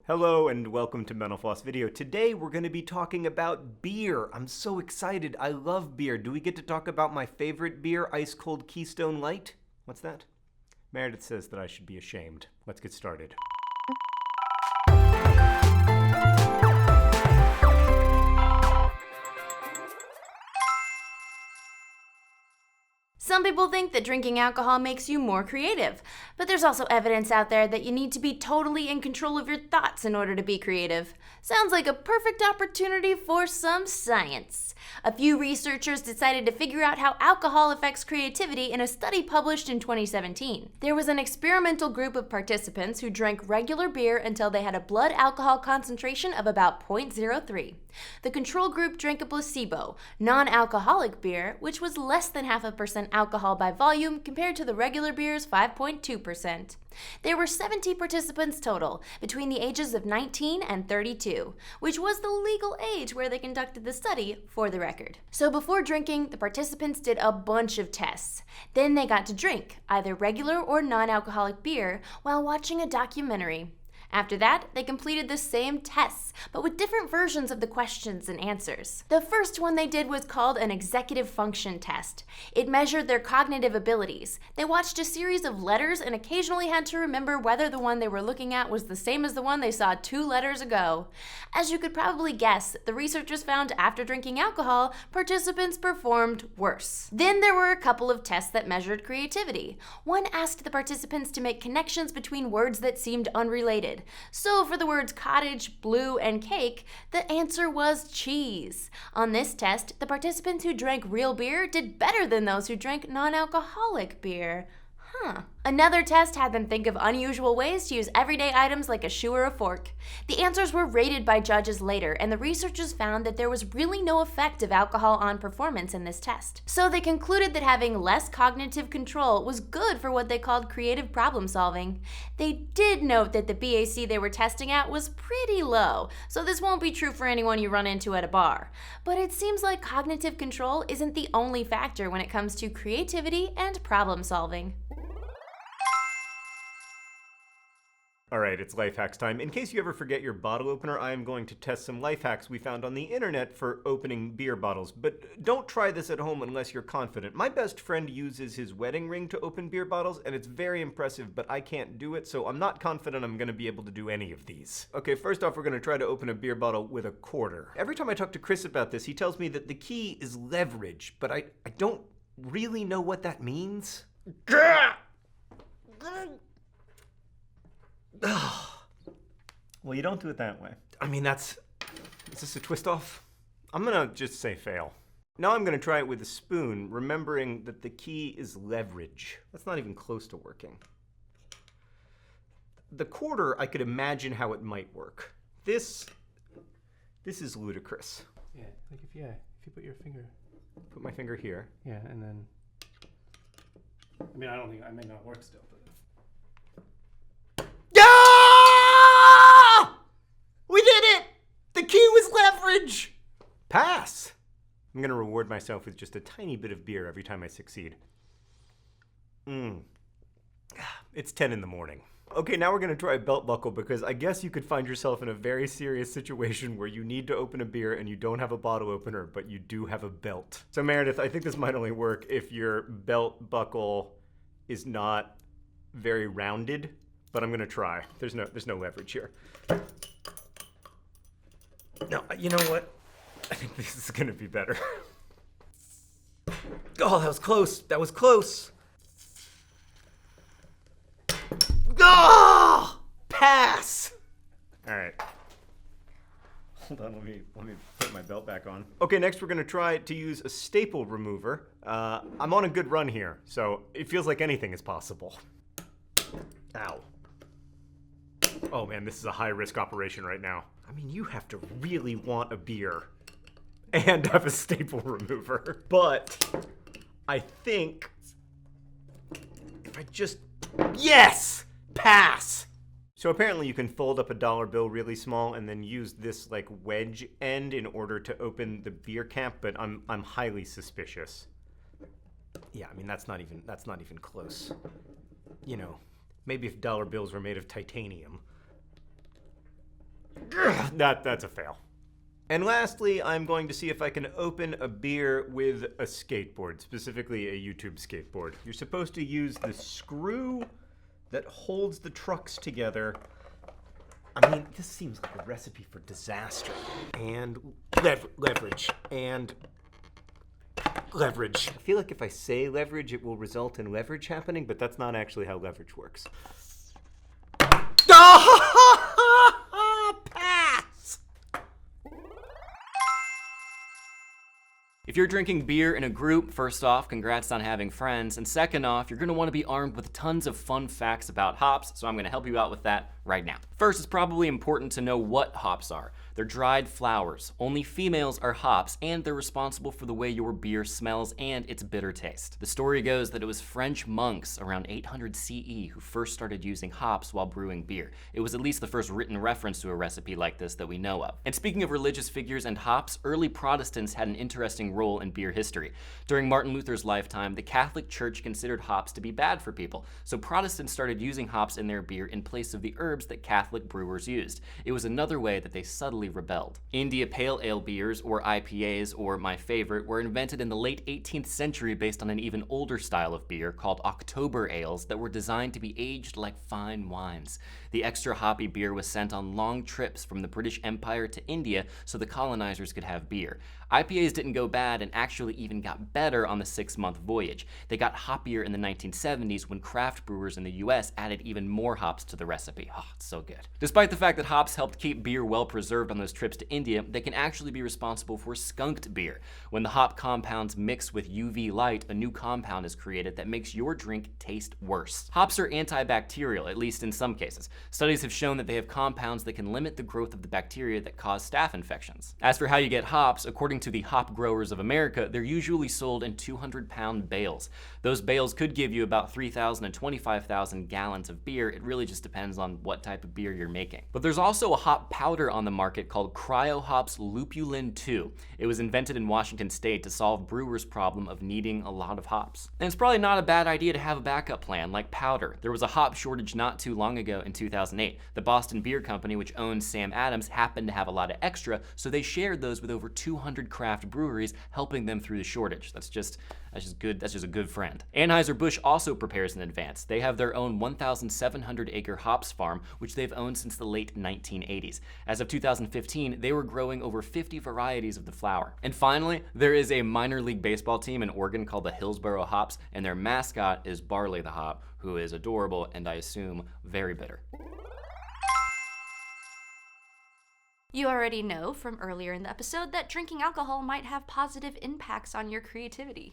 Hello and welcome to Mental Floss video. Today we're going to be talking about beer. I'm so excited. I love beer. Do we get to talk about my favorite beer, Ice Cold Keystone Light? What's that? Meredith says that I should be ashamed. Let's get started. Some people think that drinking alcohol makes you more creative, but there's also evidence out there that you need to be totally in control of your thoughts in order to be creative. Sounds like a perfect opportunity for some science. A few researchers decided to figure out how alcohol affects creativity in a study published in 2017. There was an experimental group of participants who drank regular beer until they had a blood alcohol concentration of about 0.03. The control group drank a placebo, non-alcoholic beer, which was less than 0.5% alcohol by volume compared to the regular beer's 5.2%. There were 70 participants total, between the ages of 19 and 32, which was the legal age where they conducted the study, for the record. So before drinking, the participants did a bunch of tests. Then they got to drink, either regular or non-alcoholic beer, while watching a documentary. After that, they completed the same tests, but with different versions of the questions and answers. The first one they did was called an executive function test. It measured their cognitive abilities. They watched a series of letters and occasionally had to remember whether the one they were looking at was the same as the one they saw 2 letters ago. As you could probably guess, the researchers found after drinking alcohol, participants performed worse. Then there were a couple of tests that measured creativity. One asked the participants to make connections between words that seemed unrelated. So for the words cottage, blue, and cake, the answer was cheese. On this test, the participants who drank real beer did better than those who drank non-alcoholic beer. Another test had them think of unusual ways to use everyday items like a shoe or a fork. The answers were rated by judges later, and the researchers found that there was really no effect of alcohol on performance in this test. So they concluded that having less cognitive control was good for what they called creative problem solving. They did note that the BAC they were testing at was pretty low, so this won't be true for anyone you run into at a bar. But it seems like cognitive control isn't the only factor when it comes to creativity and problem solving. Alright, it's life hacks time. In case you ever forget your bottle opener, I am going to test some life hacks we found on the internet for opening beer bottles. But don't try this at home unless you're confident. My best friend uses his wedding ring to open beer bottles, and it's very impressive, but I can't do it, so I'm not confident I'm going to be able to do any of these. Okay, first off, we're going to try to open a beer bottle with a quarter. Every time I talk to Chris about this, he tells me that the key is leverage, but I don't really know what that means. Well, you don't do it that way. I mean, is this a twist off? I'm gonna just say fail. Now I'm gonna try it with a spoon, remembering that the key is leverage. That's not even close to working. The quarter, I could imagine how it might work. This is ludicrous. Yeah, like if you put your finger. Put my finger here. Yeah, and then. I mean, I may not work still, but. We did it! The key was leverage! Pass! I'm gonna reward myself with just a tiny bit of beer every time I succeed. It's 10 in the morning. Okay, now we're gonna try a belt buckle because I guess you could find yourself in a very serious situation where you need to open a beer and you don't have a bottle opener, but you do have a belt. So Meredith, I think this might only work if your belt buckle is not very rounded, but I'm gonna try. There's no leverage here. No, you know what? I think this is gonna be better. Oh, that was close. That was close. Oh! Pass! All right. Hold on, let me put my belt back on. Okay, next we're gonna try to use a staple remover. I'm on a good run here, so it feels like anything is possible. Ow. Oh man, this is a high-risk operation right now. I mean, you have to really want a beer and have a staple remover. But I think if I just... Yes! Pass! So apparently you can fold up a dollar bill really small and then use this like wedge end in order to open the beer cap, but I'm highly suspicious. Yeah, I mean, that's not even close. You know, maybe if dollar bills were made of titanium. That's a fail. And lastly, I'm going to see if I can open a beer with a skateboard, specifically a YouTube skateboard. You're supposed to use the screw that holds the trucks together. I mean, this seems like a recipe for disaster. And leverage. And leverage. I feel like if I say leverage, it will result in leverage happening, but that's not actually how leverage works. Pass! If you're drinking beer in a group, first off, congrats on having friends, and second off, you're gonna wanna be armed with tons of fun facts about hops, so I'm gonna help you out with that right now. First, it's probably important to know what hops are. They're dried flowers. Only females are hops, and they're responsible for the way your beer smells and its bitter taste. The story goes that it was French monks around 800 CE who first started using hops while brewing beer. It was at least the first written reference to a recipe like this that we know of. And speaking of religious figures and hops, early Protestants had an interesting role in beer history. During Martin Luther's lifetime, the Catholic Church considered hops to be bad for people, so Protestants started using hops in their beer in place of the herbs that Catholic brewers used. It was another way that they subtly rebelled. India Pale Ale beers, or IPAs, or my favorite, were invented in the late 18th century based on an even older style of beer called October ales that were designed to be aged like fine wines. The extra hoppy beer was sent on long trips from the British Empire to India so the colonizers could have beer. IPAs didn't go bad and actually even got better on the 6-month voyage. They got hoppier in the 1970s when craft brewers in the US added even more hops to the recipe. Oh, it's so good. Despite the fact that hops helped keep beer well preserved on those trips to India, they can actually be responsible for skunked beer. When the hop compounds mix with UV light, a new compound is created that makes your drink taste worse. Hops are antibacterial, at least in some cases. Studies have shown that they have compounds that can limit the growth of the bacteria that cause staph infections. As for how you get hops, according to the Hop Growers of America, they're usually sold in 200-pound bales. Those bales could give you about 3,000 and 25,000 gallons of beer. It really just depends on what type of beer you're making. But there's also a hop powder on the market called Cryo Hops Lupulin 2. It was invented in Washington State to solve brewers' problem of needing a lot of hops. And it's probably not a bad idea to have a backup plan like powder. There was a hop shortage not too long ago in 2008. The Boston Beer Company, which owns Sam Adams, happened to have a lot of extra, so they shared those with over 200 craft breweries, helping them through the shortage. That's just a good friend. Anheuser-Busch also prepares in advance. They have their own 1,700-acre hops farm, which they've owned since the late 1980s. As of 2015, they were growing over 50 varieties of the flower. And finally, there is a minor league baseball team in Oregon called the Hillsboro Hops, and their mascot is Barley the Hop, who is adorable and I assume very bitter. You already know from earlier in the episode that drinking alcohol might have positive impacts on your creativity.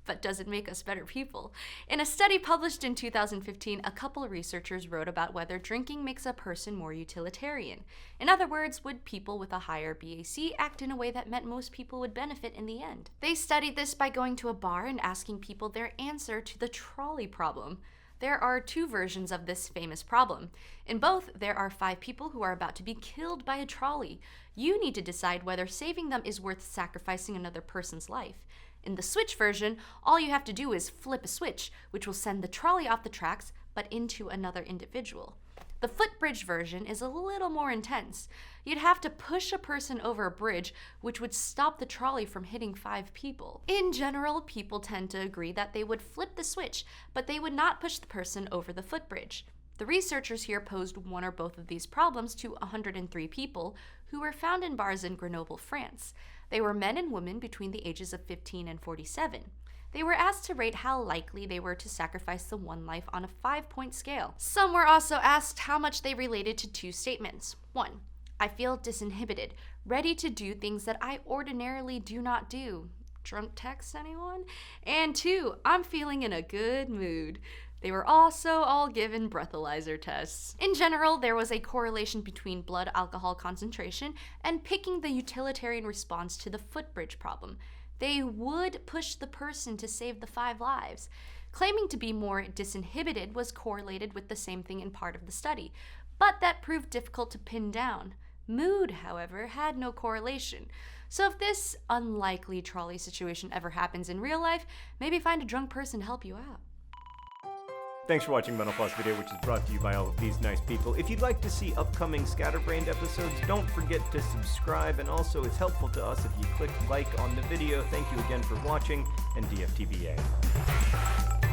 But does it make us better people? In a study published in 2015, a couple of researchers wrote about whether drinking makes a person more utilitarian. In other words, would people with a higher BAC act in a way that meant most people would benefit in the end? They studied this by going to a bar and asking people their answer to the trolley problem. There are 2 versions of this famous problem. In both, there are 5 people who are about to be killed by a trolley. You need to decide whether saving them is worth sacrificing another person's life. In the switch version, all you have to do is flip a switch, which will send the trolley off the tracks, but into another individual. The footbridge version is a little more intense. You'd have to push a person over a bridge, which would stop the trolley from hitting 5 people. In general, people tend to agree that they would flip the switch, but they would not push the person over the footbridge. The researchers here posed one or both of these problems to 103 people who were found in bars in Grenoble, France. They were men and women between the ages of 15 and 47. They were asked to rate how likely they were to sacrifice the one life on a 5-point scale. Some were also asked how much they related to 2 statements. 1, I feel disinhibited, ready to do things that I ordinarily do not do. Drunk text, anyone? And 2, I'm feeling in a good mood. They were also all given breathalyzer tests. In general, there was a correlation between blood alcohol concentration and picking the utilitarian response to the footbridge problem. They would push the person to save the 5 lives. Claiming to be more disinhibited was correlated with the same thing in part of the study, but that proved difficult to pin down. Mood, however, had no correlation. So if this unlikely trolley situation ever happens in real life, maybe find a drunk person to help you out. Thanks for watching Mental Floss video, which is brought to you by all of these nice people. If you'd like to see upcoming Scatterbrained episodes, don't forget to subscribe, and also it's helpful to us if you click like on the video. Thank you again for watching, and DFTBA.